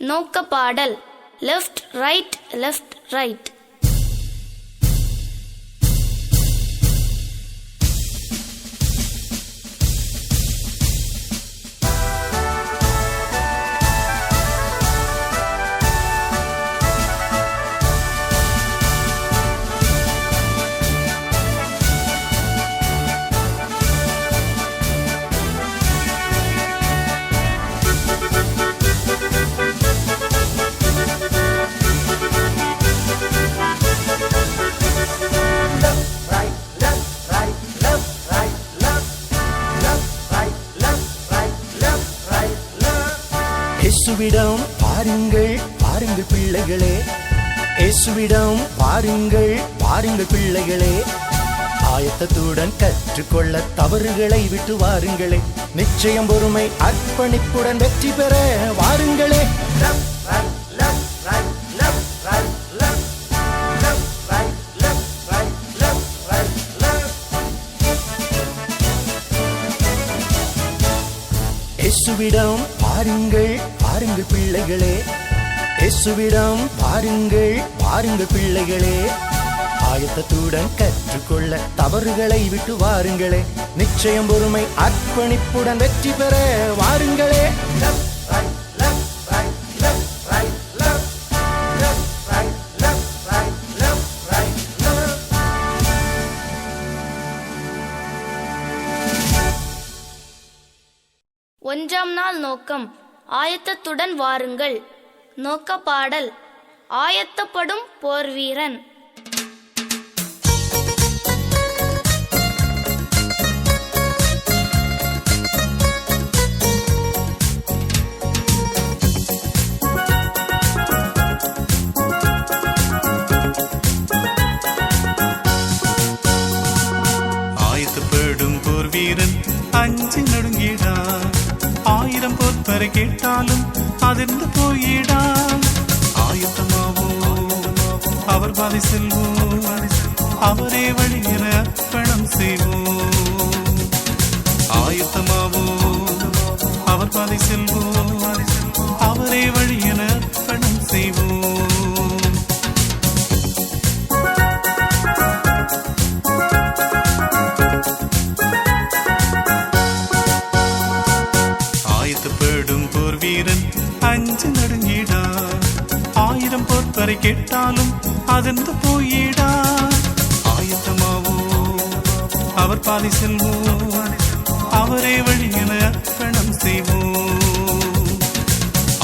நோக்க பாடல் left right left right. இயேசுவிடம் பாருங்கள் பாருங்கள் பிள்ளைகளே, இயேசுவிடம் பாருங்கள் பாருங்கள் பிள்ளைகளே, ஆயத்தத்துடன் கற்றுக்கொள்ள தவறுகளை விட்டு வாருங்களே, நிச்சயம் பொறுமை அர்ப்பணிப்புடன் வெற்றி பெற வாருங்களே. இயேசுவிடம் பாருங்கள் பாருங்கள் பிள்ளைகளே, இயேசுவிடம் பாருங்கள் பாருங்கள் பிள்ளைகளே, ஆயத்தத்துடன் கற்றுக்கொள்ள தவறுகளை விட்டு வாருங்களே, நிச்சயம் பொறுமை அர்ப்பணிப்புடன் வெற்றி பெற வாருங்களே. ஒன்றாம் நாள் நோக்கம் ஆயத்தத்துடன் வாருங்கள். நோக்க பாடல் ஆயத்தப்படும் போர் வீரன். ஆயத்தப்படும் போர் வீரன் அஞ்சி நடுங்கிடான், 1000 போர்வரை கேட்டாலும் அதிர்ந்து போயிடான். ஆயத்தமாவோம் அவர் பாதை செல்வோம், அவரே வழி என அர்ப்பணம் செய்வோம். ஆயத்தமாவோம் அவர் பாதை செல்வோம், அவரே வழி என அர்ப்பணம் செய்வோம். ஆயத்தப்படும் போர் வீரன் அஞ்சு நடுங்கிடான், 1000 போர்வரை கேட்டாலும் அதிர்ந்து போயிடான். ஆயத்தமாவோம் அவர் பாதை செல்வோம், அவரே வழி என அர்ப்பணம் செய்வோம்.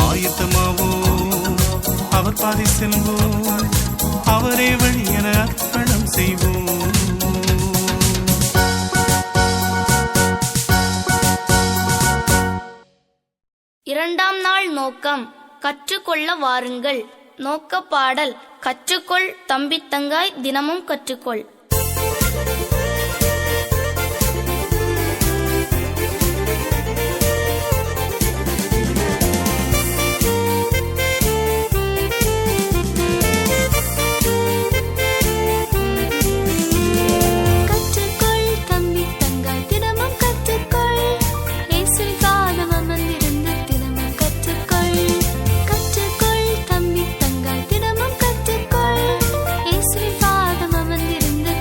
ஆயத்தமாவோம் அவர் பாதை செல்வோம், அவரே வழி என அர்ப்பணம் செய்வோம். இரண்டாம் நாள் நோக்கம் கற்றுக்கொள்ள வாருங்கள். நோக்க பாடல் கற்றுக்கொள் தம்பி தங்காய் தினமும் கற்றுக்கொள். இருந்து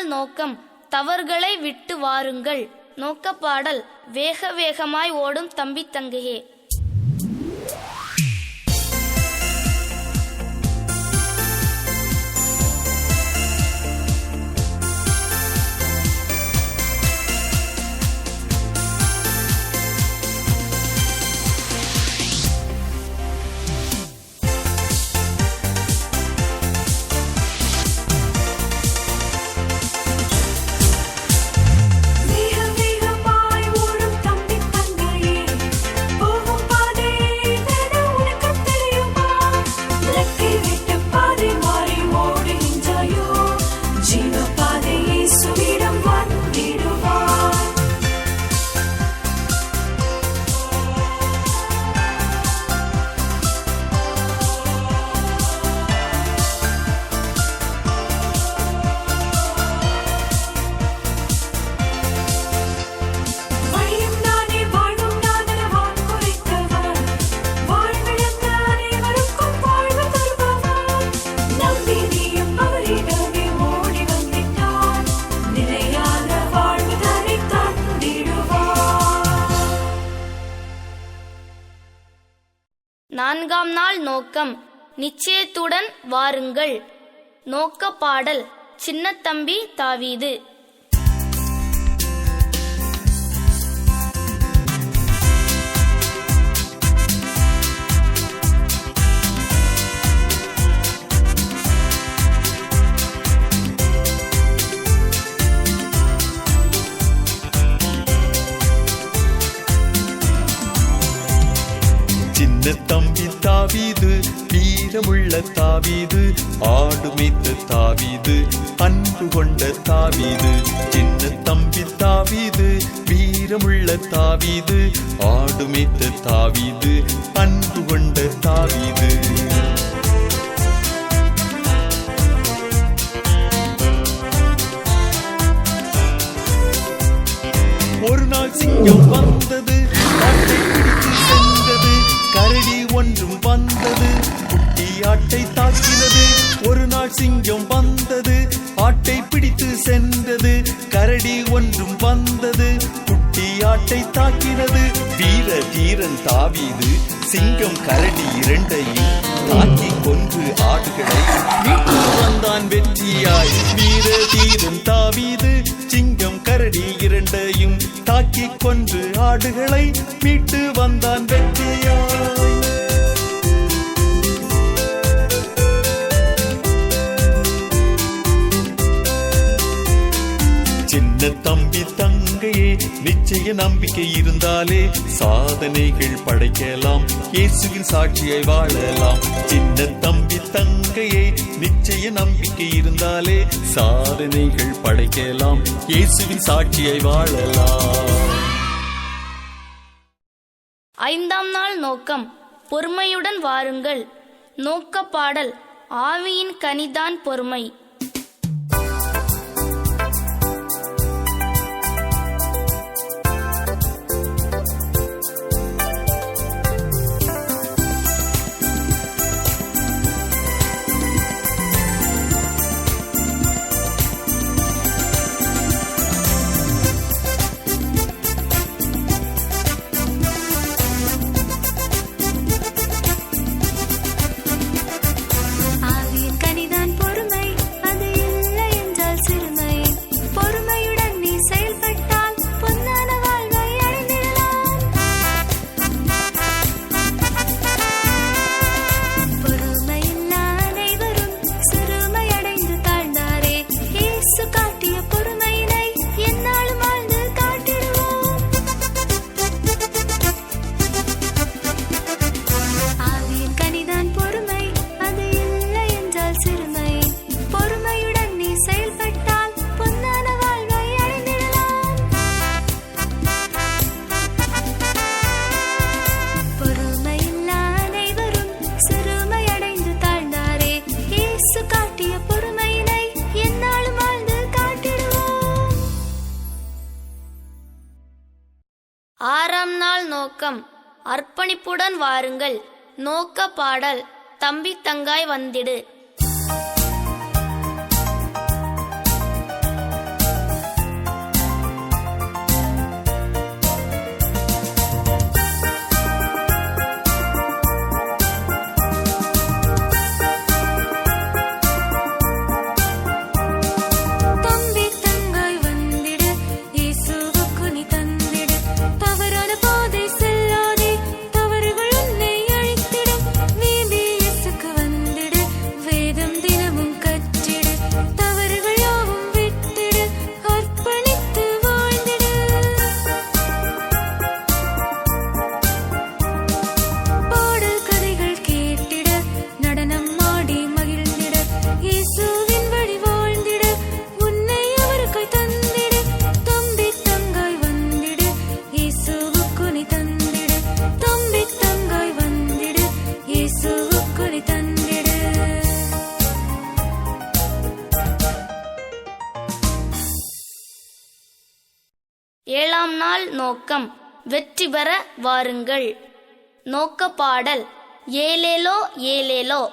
நாள் நோக்கம் தவறுகளை விட்டு வாருங்கள். நோக்கப்பாடல் வேக வேகமாய் ஓடும் தம்பி தங்கையே. நான்காம் நாள் நோக்கம் நிச்சயத்துடன் வாருங்கள். நோக்கப்பாடல் சின்னத்தம்பி தாவீது. தம்பி தாவீது வீரமுள்ள தாவீது, ஆடுமித்த தாவீது, அன்பு கொண்ட தாவீது. சின்ன தம்பி தாவீது வீரமுள்ள தாவீது, ஆடுமித்த தாவீது, அன்பு கொண்ட தாவீது. ஒரு நாள் சிங்கம் வந்தது, ஆட்டை பிடித்து சென்றது, கரடி ஒன்றும் வந்தது, குட்டி ஆட்டை தாக்கினது. ஒரு நாள் சிங்கம் வந்தது, ஆட்டை பிடித்து சென்றது, கரடி ஒன்றும் வந்தது, குட்டி ஆட்டை தாக்கினது. வீர தீரன் தாவீது சிங்கம் கரடி இரண்டையும் தாக்கி கொன்று ஆடுகளை மீட்டு வந்தான் வெற்றியாய். வீர தீரன் தாவீது சிங்கம் கரடி இரண்டையும் தாக்கி கொன்று ஆடுகளை மீட்டு வந்தான் வெற்றியாய். சின்ன தம்பி தங்கையே, நிச்சய நம்பிக்கை இருந்தாலே சாதனைகள் படைக்கலாம், இயேசுவின் சாட்சியை வாழலாம். சின்ன தம்பி தங்கையே, நிச்சய நம்பிக்கை இருந்தாலே சாதனைகள் படைக்கலாம், இயேசுவின் சாட்சியை வாழலாம். ஐந்தாம் நாள் நோக்கம் பொறுமையுடன் வாருங்கள். நோக்கப்பாடல் ஆவியின் கனிதான் பொறுமை. ஆறாம் நாள் நோக்கம் அர்ப்பணிப்புடன் வாருங்கள். நோக்கப்பாடல் தம்பி தங்காய் வந்திடு. வாழ்நாள் நோக்கம் வெற்றி பெற வாருங்கள். நோக்க பாடல் ஏலேலோ ஏலேலோ.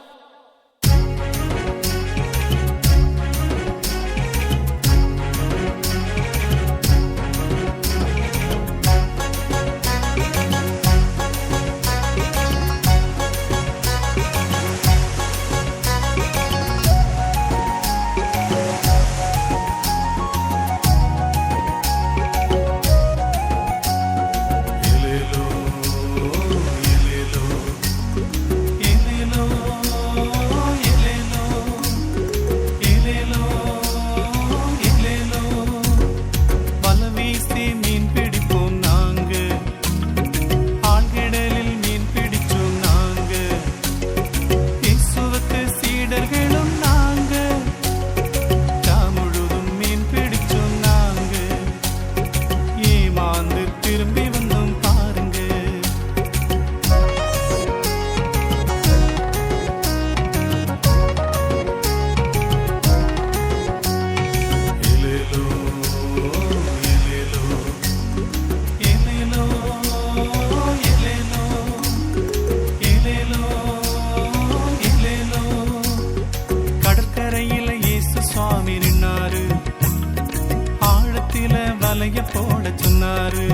போட சொன்னாரு.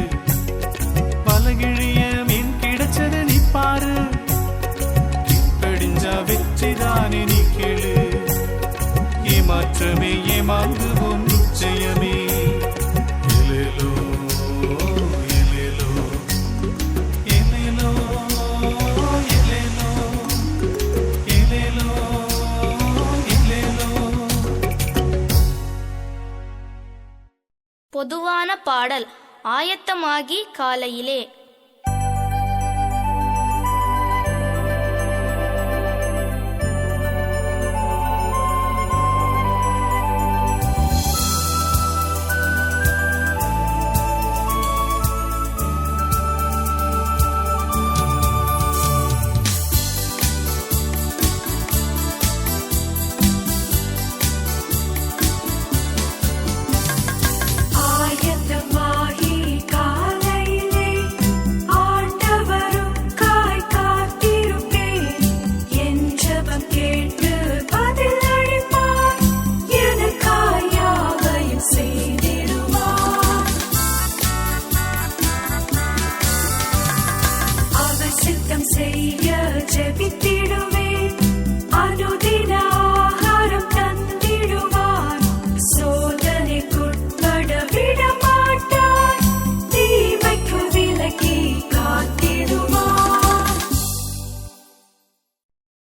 பலகிழிய மீன் கிடைச்சது நீ பாரு, படிஞ்சா வெற்றிதானே நீ கேளு. ஏமாற்றமே ஏமாந்துவோம் நிச்சயமே. ஏலேலோ ஏலேலோ ஏலேலோ ஏலேலோ ஏலேலோ ஏலேலோ. பொதுவான பாடல் ஆயத்தமாகி காலையிலே.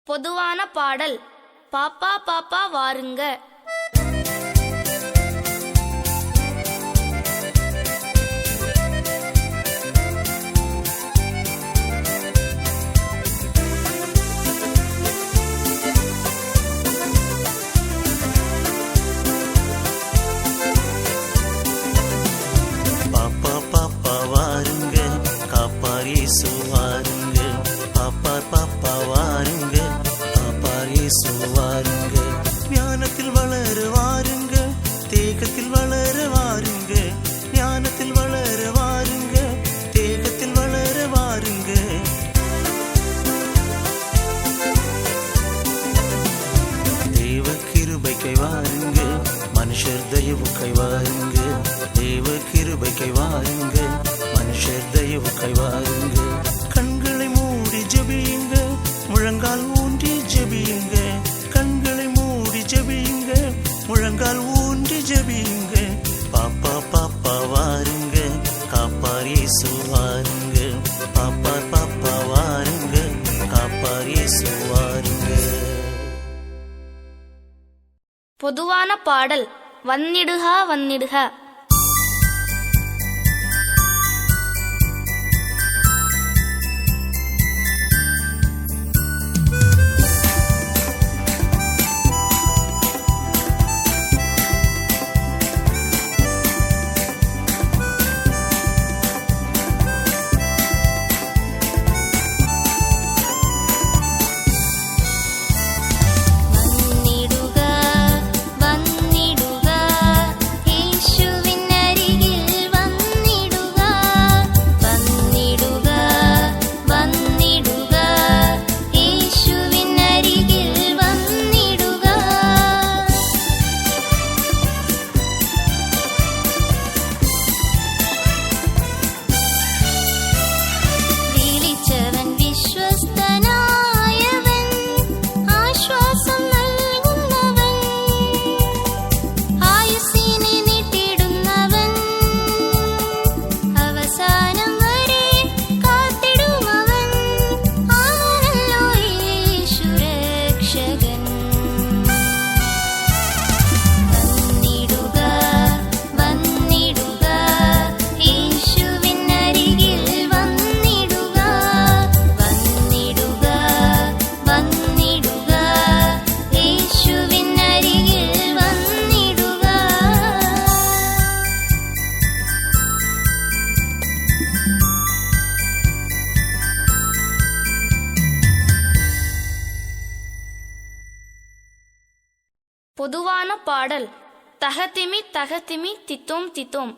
பொதுவான பாடல் பாப்பா பாப்பா வாருங்க. பாப்பா பாப்பா வாருங்க, காப்பார் இயேசு வாருங்க. பாப்பா பாப்பா வாருங்க, காப்பார் இயேசு வாருங்க. ஞானத்தில் வளர வாருங்க, தேகத்தில் வளர வாருங்க. ஞானத்தில் வளர வாருங்க, தேகத்தில் வளர வாருங்க. தேவ கிருபைக்கை வாருங்க, மனுஷர் தயவுக்கை வாருங்க. தேவ கிருபைக்கை வாருங்க, மனுஷர் தயவுக்கை வாருங்க. கண்களை மூடி ஜெபியுங்க, முழங்கால் ஊன்றி ஜெபியுங்க. கண்களை மூடி ஜெபியுங்க, முழங்கால் ஊன்றி ஜெபியுங்க. பாப்பா பாப்பா வாருங்க, காப்பார் இயேசு வாருங்க. பாப்பா பாப்பா வாருங்க, காப்பார் இயேசு வாருங்க. பொதுவான பாடல் வந்திடுகா வந்திடுகா. வந்திடுக வந்திடுக இயேசுவே பொதுவான பாடல் தகதிமி தகதிமி தித்தோம் தித்தோம்.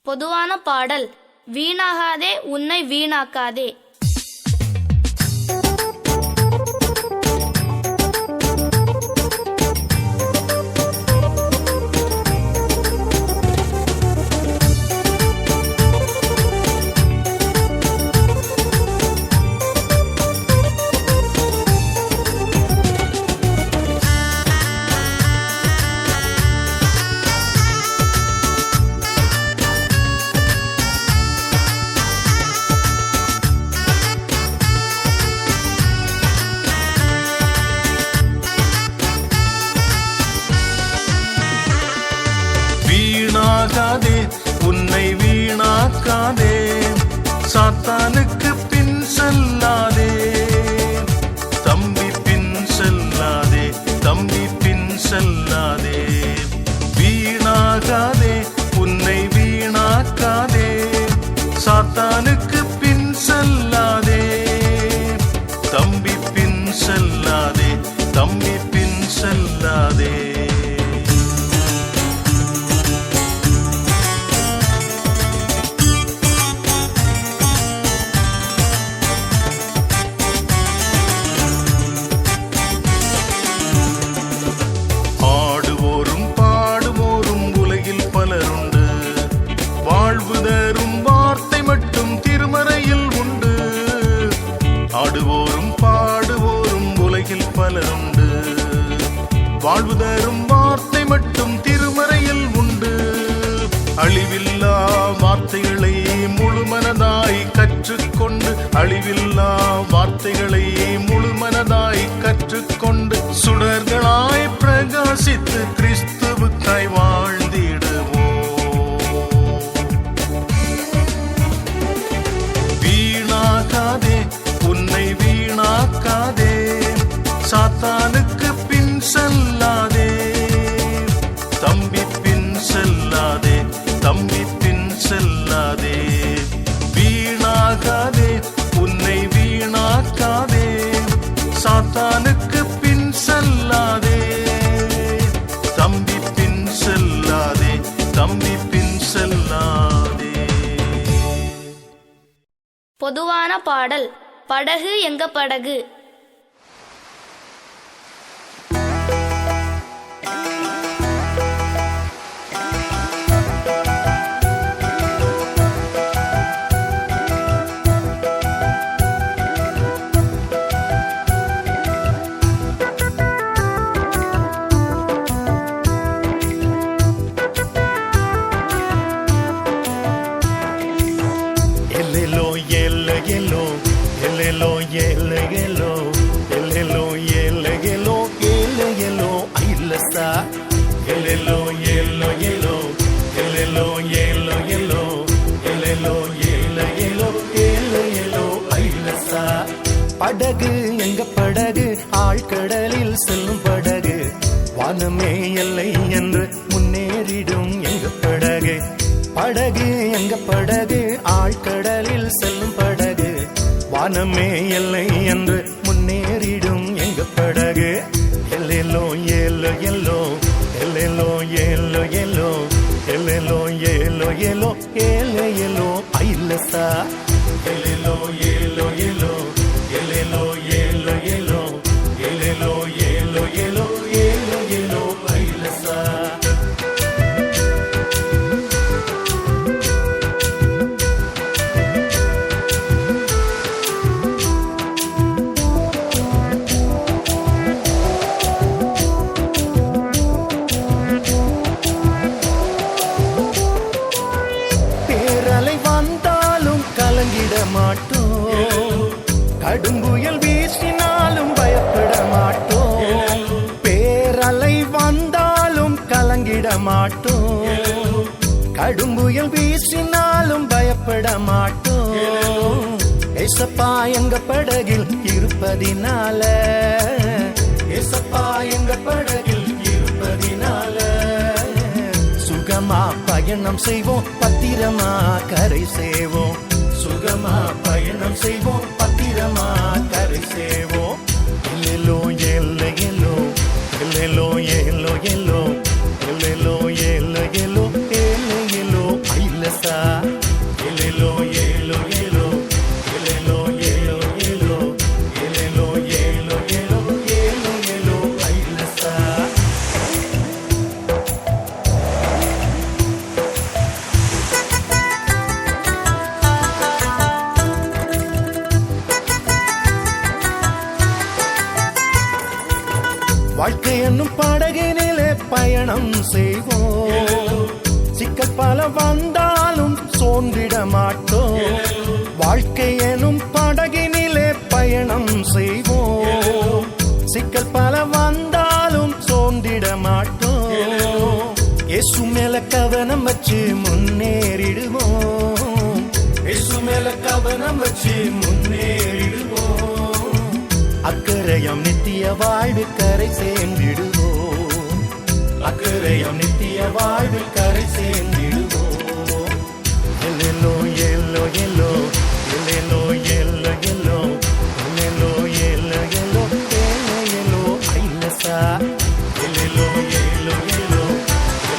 பொதுவான பாடல் வீணாகாதே உன்னை வீணாக்காதே. வீணாகாதே உன்னை வீணாக்காதே, சாத்தானுக்கு பின் செல்லாதே தம்பி, பின் செல்லாதே தம்பி, பின் செல்லாதே. வீணாகாதே உன்னை வீணாக்காதே, சாத்தானுக்கு பின் செல்லாதே தம்பி, பின் செல்லாதே தம்பி, பின் செல்லாதே. ஆடுவோரும் பாடுவோரும் உலகில் பலருண்டு, வாழ்வு தரும் வார்த்தை மட்டும் வாழ்வு தரும் வார்த்தை மட்டும் திருமறையில் உண்டு. அழிவில்லா வார்த்தைகளை முழுமனதாய் கற்றுக்கொண்டு, அழிவில்லா வார்த்தைகளை முழுமனதாய் கற்றுக்கொண்டு, சுடர்களாய் பிரகாசித்து கிறிஸ்துவுக்காய் வாழ்ந்திடுவோம். வீணாக்காதே, உன்னை வீணாக்காதே, சாத்தானுக்கு பின் செல்லாதே தம்பி, பின் செல்லாதே தம்பி, பின் செல்லாதே. வீணாகாதே, உன்னை வீணாக்காதே, சாத்தானுக்கு பின் செல்லாதே தம்பி, பின் செல்லாதே தம்பி, பின் செல்லாதே. பொதுவான பாடல். படகு எங்க படகு. படகு எங்க படகு, ஆழ்கடலில் செல்லும் படகு, வானமே எல்லை என்று முன்னேறிடும் எங்க படகு. படகு எங்க படகு, ஆழ்கடலில் செல்லும் படகு, வானமே எல்லை என்று முன்னேறிடும் எங்க படகு. எல்லோ ஏலோ எல்லோ, எல்லோ ஏலோ எல்லோ, எல்லோ ஏலோ எல்லோ, ஏலோ எல்லோ ஐலசா. எல்லோ ஏலோ எல்லோ, எல்லோ ஏலோ எல்லோ, எல்லோ ஏலோ எல்லோ, ஏலோ எல்லோ ஐலசா. பேரலை வந்தாலும் கலங்கிட மாட்டோம், கடும்புயல் வீசினாலும் பயப்பட மாட்டோம். பேரலை வந்தாலும் கலங்கிட மாட்டோம், கடும்புயல் வீசினாலும் பயப்பட மாட்டோம். ஏசப்பா எங்க படகில் இருப்பதினால, ஏசப்பா எங்க படகில் இருப்பதினால, சுகமா பயணம் செய்வோம், பத்திரமா கரை சேவோம். சுகமா பயணம் செய்வோம், பத்திரமா கரை சேவோம். எல்லோ எல்லோ எல்லோ, எல்லோ எல்லோ எல்லோ, எல்லோ எல்லோ எல்லோ, எல்லோ எல்லோ ஐலசா. எல்லோ எல்லோ எல்லோ, எல்லோ எல்லோ எல்லோ, எல்லோ எல்லோ எல்லோ, எல்லோ எல்லோ ஐலசா. வாழ்க்கை என்னும் படகினிலே பயணம் செய்வோம், சிக்கல் பல வந்தாலும் சோர்ந்திட மாட்டோம். வாழ்க்கை எனும் படகினிலே பயணம் செய்வோம், சிக்கல் பல வந்தாலும் சோர்ந்திட மாட்டோம். இயேசு மேல கவனம் வச்சு முன்னேறிடுவோம், இயேசு மேல கவனம் வச்சு முன்னேறிடுவோம். அக்கறையம் நித்திய வாழ்வு கரை சேர்ந்திடுவோம், அக்கறையம் நித்திய வாழ்வு கரை சேர்ந்திடுவோம். எல்லோ எல்லோ எல்லோ, எல்லோ எல்லோ எல்லோ, எல்லோ எல்லோ எல்லோ, எல்லோ எல்லோ ஐலசா. எல்லோ எல்லோ எல்லோ,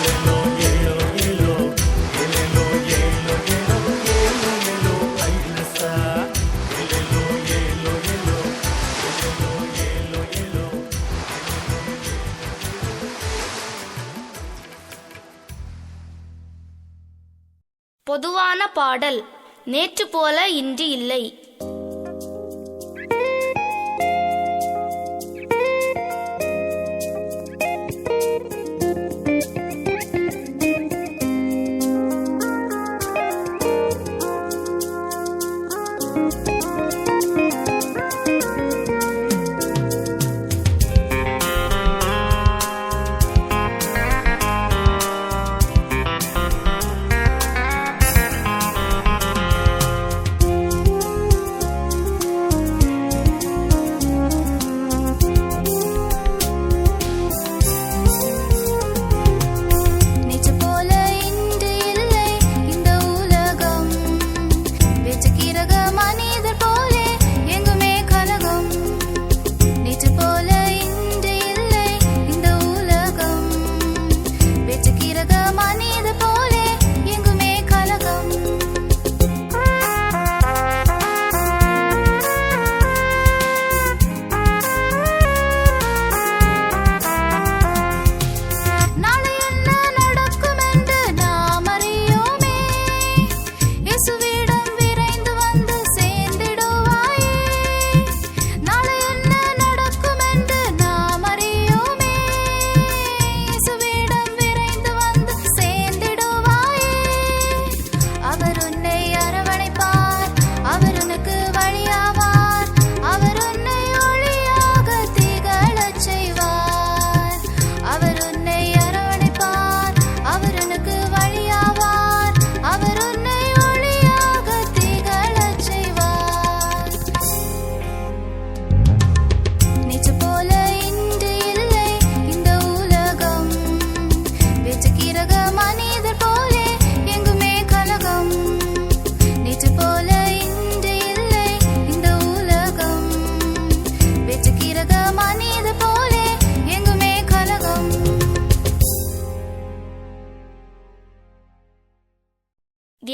எல்லோ எல்லோ எல்லோ, எல்லோ எல்லோ எல்லோ, எல்லோ எல்லோ ஐலசா. எல்லோ எல்லோ எல்லோ, எல்லோ எல்லோ எல்லோ. பொதுவான பாடல். நேற்று போல இன்று இல்லை.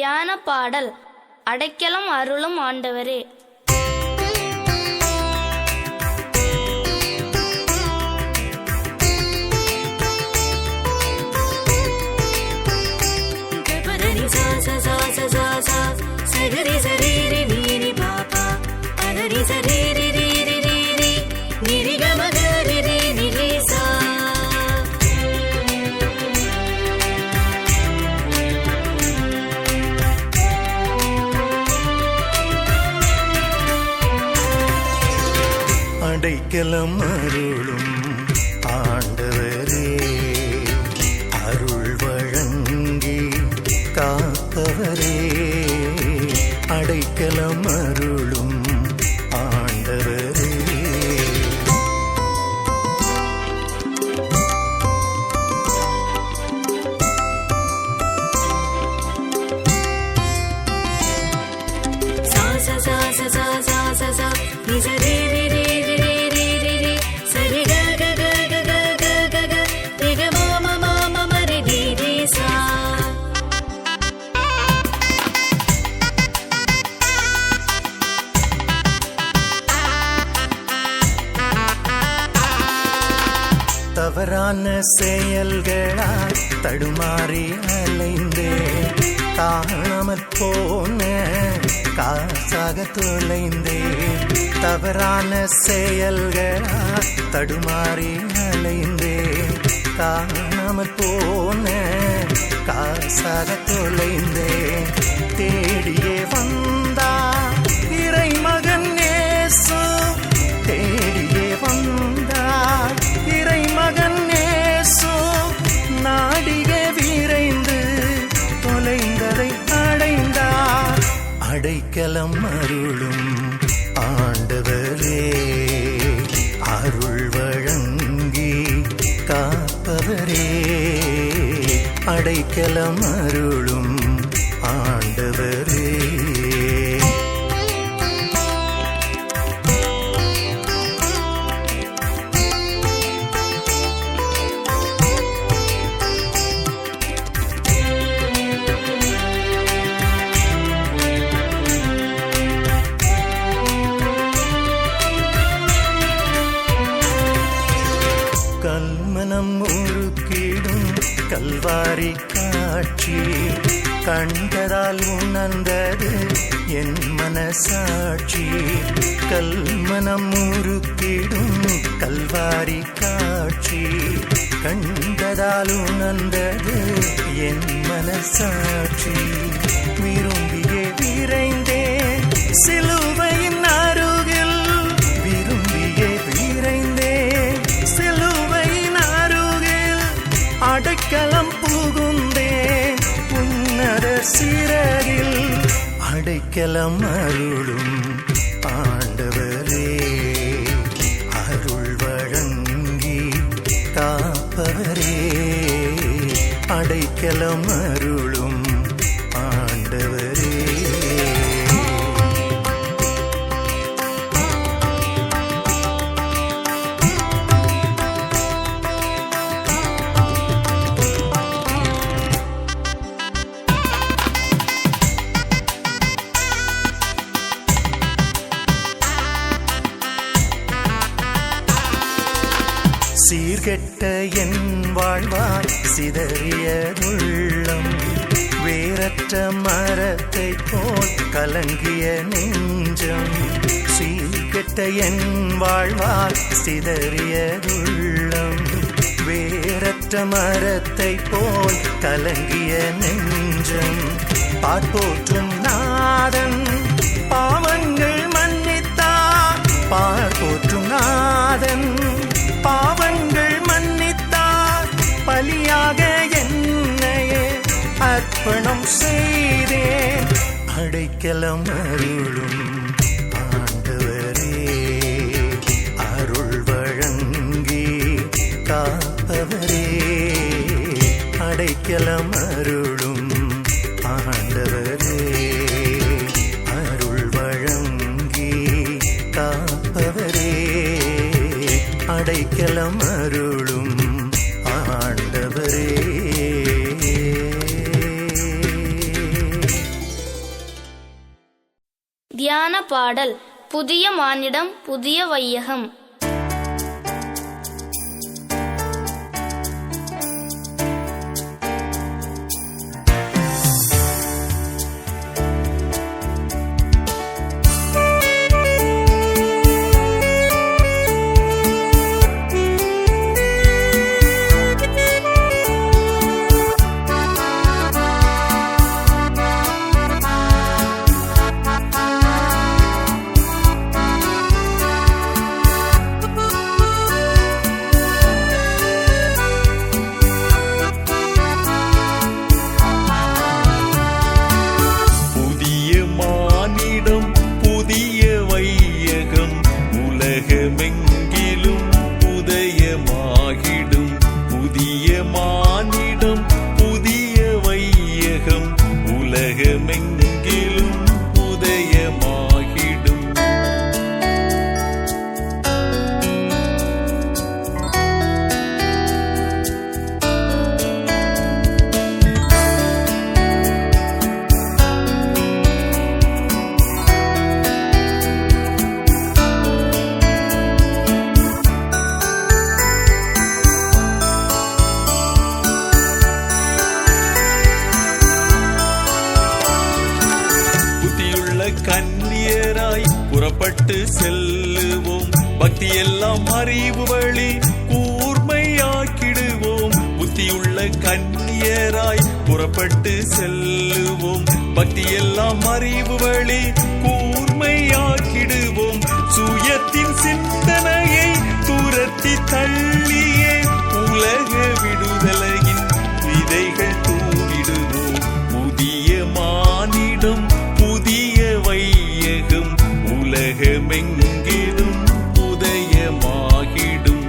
தியான பாடல். அடைக்கலம் அருளும் ஆண்டவரே. அடைக்கலம் அருளும் ஆண்டவரே, அருள் வழங்கி காப்பவரே. அடைக்கலம் அருளும் ஆண்டவரே. தவறான செயல்களால் தடுமாறி அலைந்தேன், காணாமற் போன காசாக தொலைந்தேன். தவறான செயல்களால் தடுமாறி அலைந்தேன், காணாமற் போன காசாக தொலைந்தேன். தேடியே வந்தார் இறைமகன் இயேசு, தேடியே வந்தார் இறைமகன் இயேசு. நாடியே விரைந்து தொலைந்ததை அடைந்தார். அடைக்கலம் அருளும் ஆண்டவரே, அருள் வழங்கி காப்பவரே. அடைக்கலம் அருளும் ஆண்டவரே. கல்மனம் உருக்கிடும் கல்வாரி காட்சி கண்டதால் உணர்ந்தது என் மனசாட்சி. கல்மனம் உருக்கிடும் கல்வாரி காட்சி கண்டதால் உணர்ந்தது என் மனசாட்சி. விரும்பியே விரைந்தேன் சிலுவையின் அருகில், விரும்பியே விரைந்தேன் சிலுவையின் அருகில். அடைக்கலம் புகுந்தேன் உன்னத சிறகில். அடைக்கலம் அருளும் ஆண்டவரே, அருள் வழங்கி காப்பவரே. அடைக்கலம் அருளும் ஆண்டவரே. சீர்கெட்ட என் வாழ்வாய் சிதறியதுள்ளம், வேரற்ற மரத்தை போல் கலங்கிய நெஞ்சம். சீர்கெட்ட என் வாழ்வாய் சிதறியதுள்ளம், வேரற்ற மரத்தை போல் கலங்கிய நெஞ்சம். பார்ப்போற்றும் நாதன் பாவங்கள் மன்னித்தார், பார்ப்போற்றும் நாதன் பாவங்கள் மன்னித்தார். பலியாக என்னையே அர்ப்பணம் செய்தேன். அடைக்கலம் அருளும் ஆண்டவரே, அருள் வழங்கி காப்பவரே. அடைக்கலம் அருளும் ஆண்டவரே, அருள் வழங்கி காப்பவரே. அடைக்கலம் அருளும் ஆண்டவரே. தியான பாடல் புதிய மானிடம் புதிய வையகம். உலகமெங்கிலும் உதயமாகிடும் புதிய மானிடம் புதிய வையகம் உலகமெங்கிலும் உதயமாகிடும். கன்னியராய் புறப்பட்டு செல்லுவோம், பக்தியெல்லாம் அறிவு வழி கூர்மையாக்கிடுவோம். புத்தியுள்ள கன்னியராய் புறப்பட்டு செல்லுவோம், பக்தியெல்லாம் அறிவு வழி கூர்மையாக்கிடுவோம். சுயத்தின் சிந்தனையை துரத்தி தள்ளியே உலக விடுதலையின் விதைகள் தூவிடுவோம். புதிய மானிடம் புதிய வையகம் உலகமெங்கிலும் உதயமாகிடும்.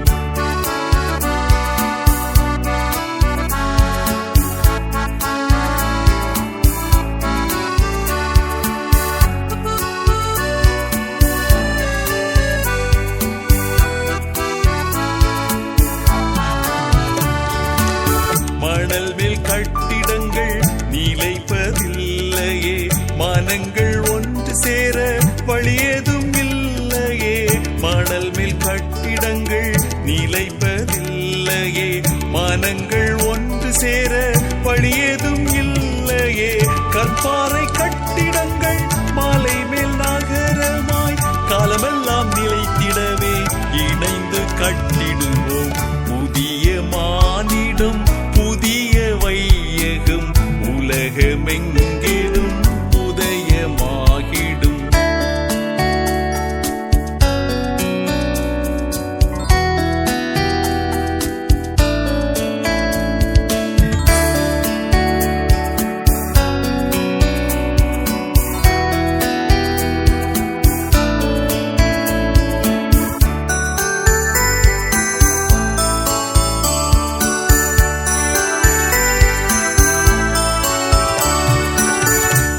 மணல் மேல் கட்டிடங்கள் நிலைப்பதில்லையே, மனங்கள் ஒன்று சேர வழியேதும் இல்லையே. மணல் மேல் கட்டிடங்கள் நிலைப்பதில்லையே, மனங்கள் ஒன்று சேர வழியேதும் இல்லையே. கற்பாறை கட்டிடங்கள் மாலை மேல் நகரமாய் காலமெல்லாம் நிலைத்திடவே இணைந்து கட்டிடுவோம். புதிய மானிடம் புதிய வையகம் உலகமெங்கிலும் உதயமாகிடும்.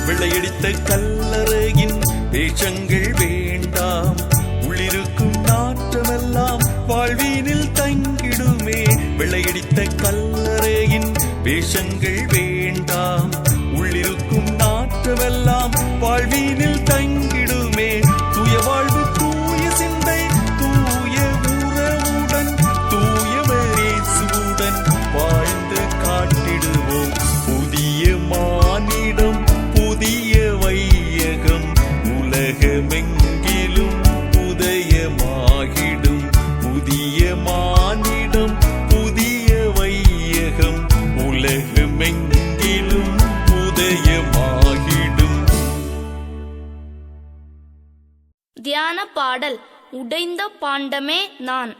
வெள்ளையடித்த கல்லறையின் வேஷங்கள் வேண்டாம், உள்ளிருக்கும் நாற்றமெல்லாம் வாழ்வினில் தங்கிடுமே. வெள்ளையடித்த கல்லறையின் வேஷங்கள் வேண்டாம், உள்ளிருக்கும் நாற்றமெல்லாம் வாழ்வினில் தங்கிடுமே. தூய வாழ்வு தூய சிந்தை தூய உறவுடன் தூயவரேசுடன் வாழ்ந்து காட்டிடுவோம். புதிய மானிடம் புதிய வையகம் உலகமெங்கிலும் உதயமாகிடும். புதிய மானிடம் புதிய வையகம் உலகமெங்கிலும் உதயமாகிடும். தியான பாடல் உடைந்த பாண்டமே நான்.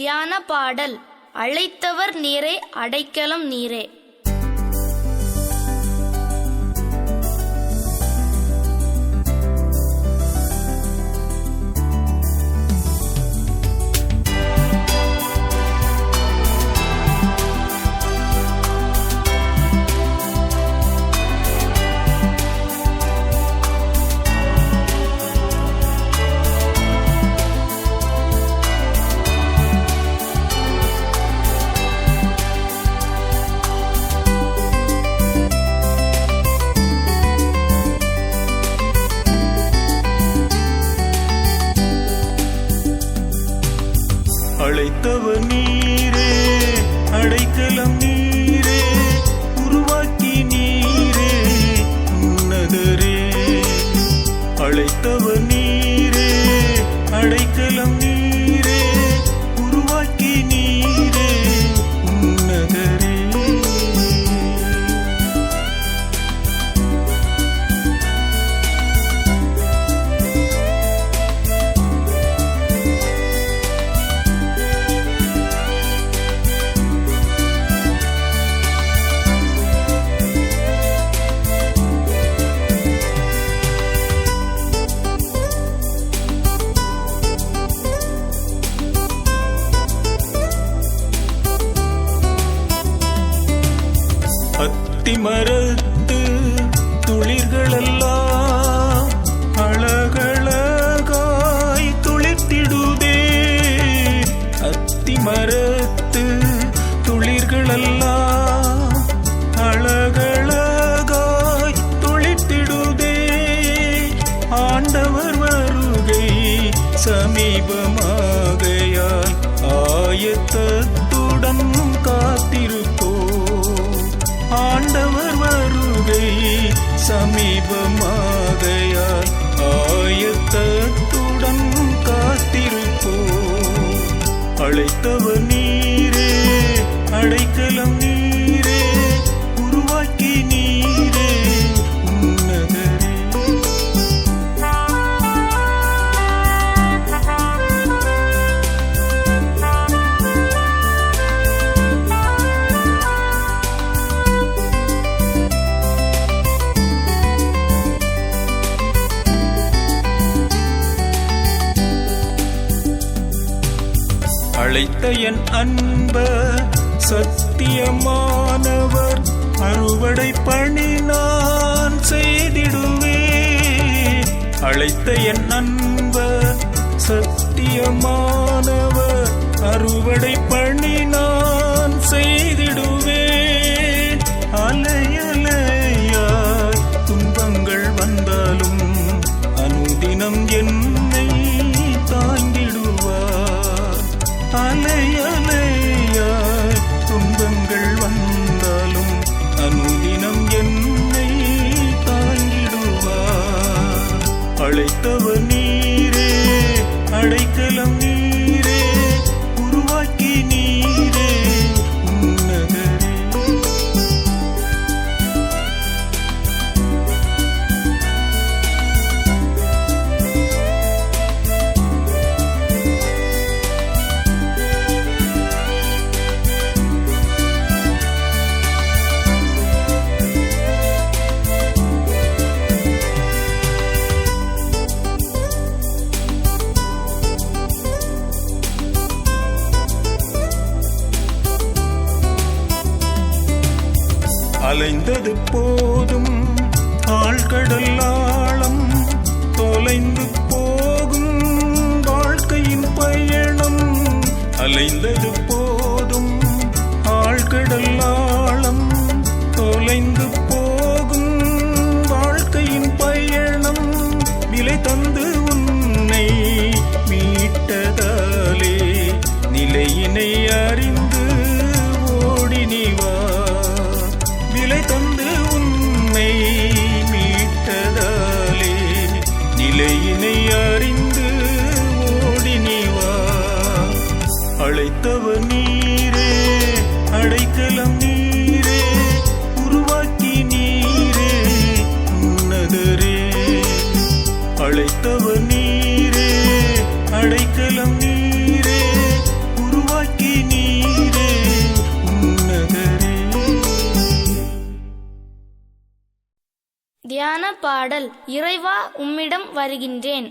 தியான பாடல். அழைத்தவர் நீரே, அடைக்கலம் நீரே. அழைத்தவர் நீரே, அடைக்கலம் நீரே, உருவாக்கி நீரே உன்னதரே. அழைத்தவர் நீரே, அடைக்கலம் நீரே, உருவாக்கி நீரே உன்னதரே. அத்திமரத்து துளிர்களெல்லாம் அழகழகாய் துளிர்த்திடுதே. அத்திமரத்து துளிர்களெல்லாம் அழகழகாய் துளிர்த்திடுதே. ஆண்டவர் வருகை சமீபமாகையால் ஆயத்தத்துடன் காத்திருப்போ. ஆண்டவர் வருகை சமீபமாகையால் ஆயத்தத்துடன் காத்திருப்போ. அழைத்தவர் நீரே, அடைக்கலம் நீரே, உருவாக்கி நீரே உன்னதரே. அழைத்த என் அன்ப சத்தியமானவர், அறுவடை பணி நான் செய்திடுவேன். அழைத்த என் அன்ப சத்தியமானவர், அறுவடை பணி நான் செய்திடுவேன். அலையலையாய் துன்பங்கள் வந்தாலும் அனுதினம் என்னை தாங்கிடுவார். அலையலையாய் துன்பங்கள் வந்தாலும் அனுதினம் என்னை தாங்கிடுவார். அழைத்தவர் நீரே, அடைக்கலம் நீரே, உருவாக்கி நீரே உன்னதரே. அலைந்தது போதும் ஆழ்கடல் ஆழம், தொலைந்து போகும் வாழ்க்கையின் பயணம். அலைந்தது போதும் ஆழ்கடல் ஆழம், தொலைந்து போகும் வாழ்க்கையின் பயணம். விலை தந்து உன்னை மீட்டதாலே நிலையினை அறிந்து ஓடினிவா. விலை தந்து உன்னை மீட்ட தியான பாடல். இறைவா உம்மிடம் வருகின்றேன்.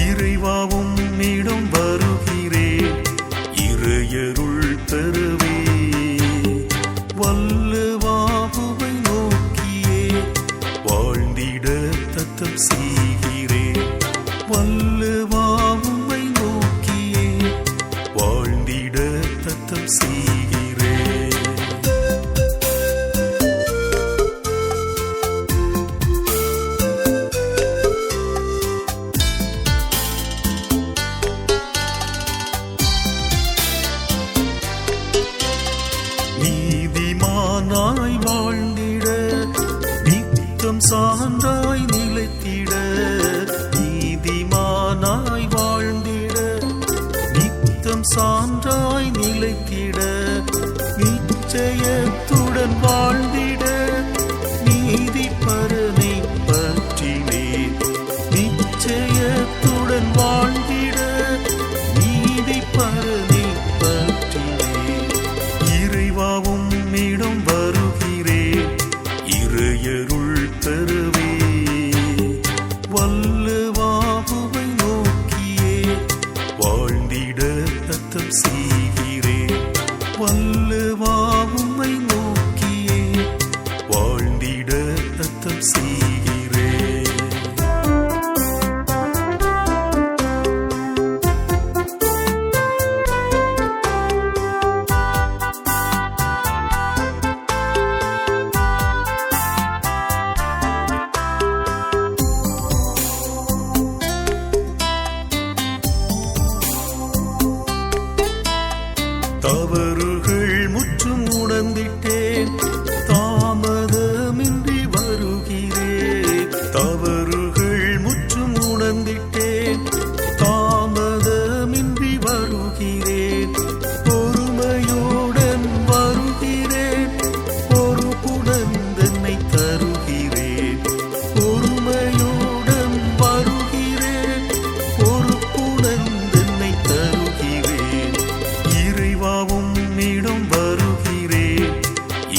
இறைவாவும் உம்மிடம் வருகிறேன், இறையருள் தருவே. வல்லவாவுவை நோக்கியே வாழ்ந்திட தத்தம் செய்கிறேன். வல்லவாவுவை நோக்கியே வாழ்ந்திட தத்தம் செய்கிறேன். நீதிமானாய் வாழ்ந்திட நித்தம் சான்றாய் நிலைத்திட. நீதிமானாய் வாழ்ந்திட நித்தம் சான்றாய் நிலைத்திட. நிச்சயத்துடன் வாழ்ந்திட நீதி பரனை பற்றினேன். நிச்சயத்துடன் வாழ்ந்திட நீதி பரனை பற்றினேன். இறைவாவும் உம்மிடம் வருகிறேன், இறையருள் தருவே. வல்லவாவுவை நோக்கியே வாழ்ந்திட தத்தம் செய்கிறேன். வல்லவாவுவை நோக்கியே வாழ்ந்திட தத்தம் செய்கிறேன். தவறுகள் முற்றும் உணர்ந்திட்டேன், தாமதமின்றி வருகிறேன். தவறுகள் முற்றும் உணர்ந்திட்டேன், தாமதமின்றி வருகிறேன். பொறுமையுடன் வருகிறேன், பொறுப்புடன் தன்னை தருகிறேன். பொறுமையுடன் வருகிறேன், பொறுப்புடன் தன்னை தருகிறேன். இறைவாவும் உம்மிடம் வருகிறேன்,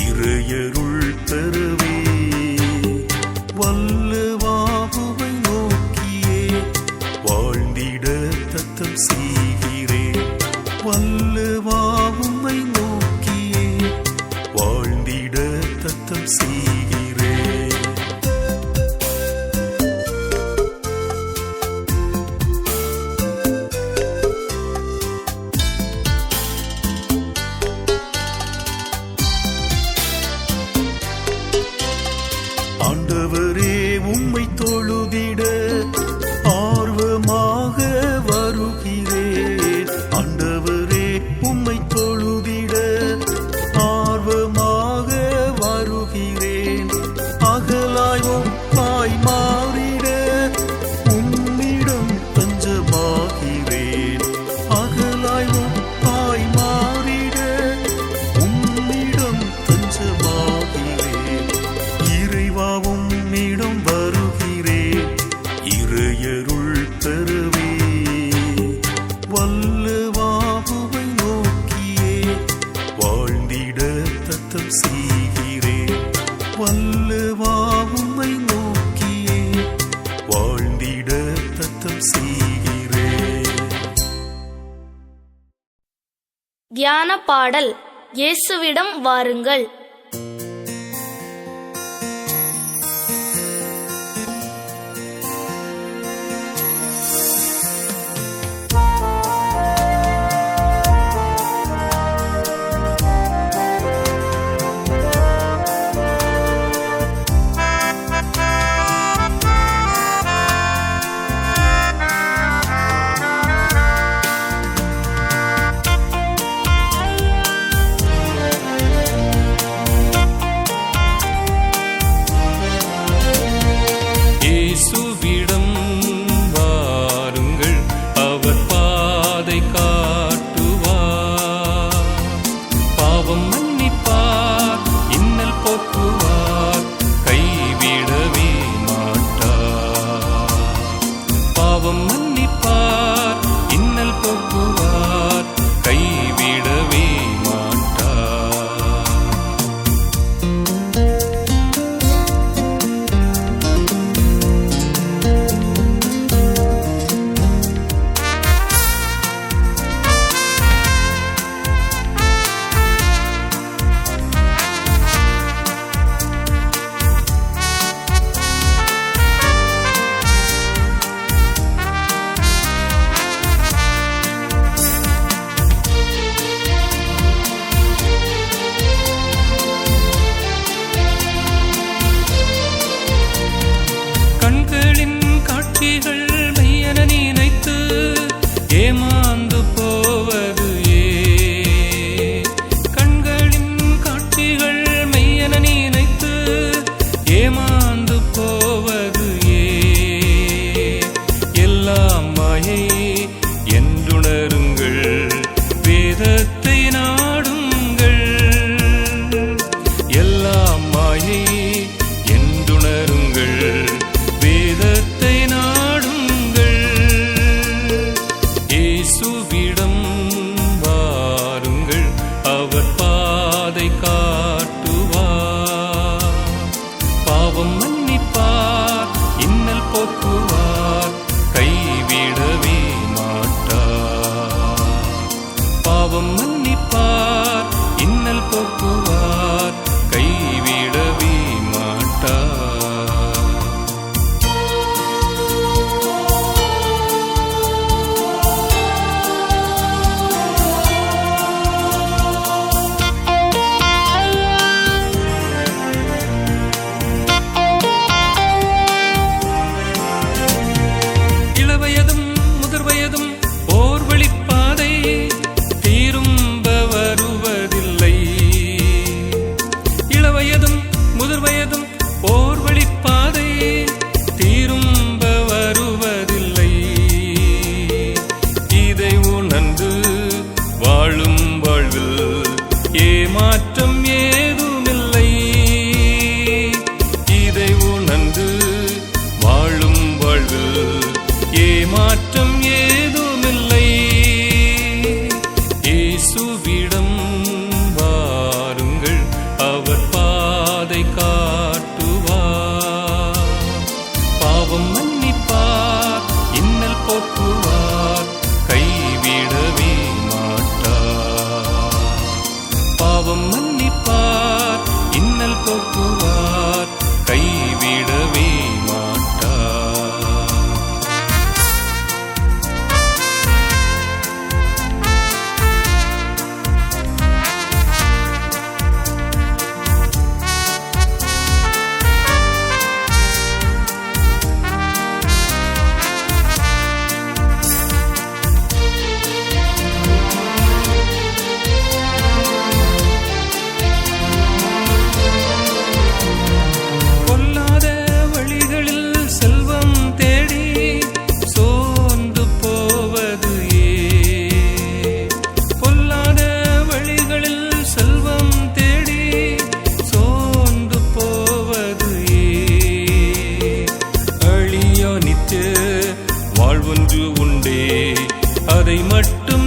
இறையருள் தருவே. வல்லவாவுவை நோக்கியே வாழ்ந்திட தத்தம் செய்கிறேன். வல்லவாவுவை நோக்கியே வாழ்ந்திட தத்தம் செய்கிறேன். ஆண்டவரே உம்மை தொழுதிட ஆர்வமாக வருகிறேன். ஆண்டவரே உம்மை தொழுதிட ஆர்வமாக வருகிறேன். அகலாய் ஒப்பாய் மாறிட உம்மிடம் தஞ்சமாகிறேன். அகலாய் ஒப்பாய் மாறிட உம்மிடம் தஞ்சமாகிறேன். இறைவாவும் உம்மிடம் வருகிறேன், இறையருள் தருவே. வல்லவாவுவை நோக்கியே வாழ்ந்திட தத்தம் செய்கிறேன். வல்லவாவுவை நோக்கியே வாழ்ந்திட தத்தம் செய்கிறேன். தியான பாடல். இயேசுவிடம் வாருங்கள். போக்குவார், கைவிடவே மாட்டார். பாவம் மன்னிப்பார், இன்னல் போக்குவார், கைவிடவே மாட்டார். இளவயதும் முதிர்வயதும் ஓர் வழிப்பாதை, திரும்ப வருவதில்லை. இளவயதும் முதிர்வயதும் ஓர் வழிப்பாதை, திரும்ப வருவதில்லை. இதை உணர்ந்து வாழும் வாழ்வில் ஏமாற்றம் ஏதுமில்லை. இதை உணர்ந்து வாழும் வாழ்வில் ஏமாற்றம் ஏதுமில்லை. இயேசுவிடம் வாருங்கள், அவர் பாதை காட்டுவார். பாவம் மன்னிப்பார், இன்னல் போக்குவார், கைவிடவே மாட்டார். பாவம் மன்னிப்பார், இன்னல் போக்குவார், கைவிடவே மாட்டார். பொல்லாத வழிகளில் செல்வம் தேடி சோர்ந்து போவது ஏன்? பொல்லாத வழிகளில் செல்வம் தேடி சோர்ந்து போவது ஏன்? அழியா நித்திய வாழ்வொன்று உண்டே, அதை மட்டும்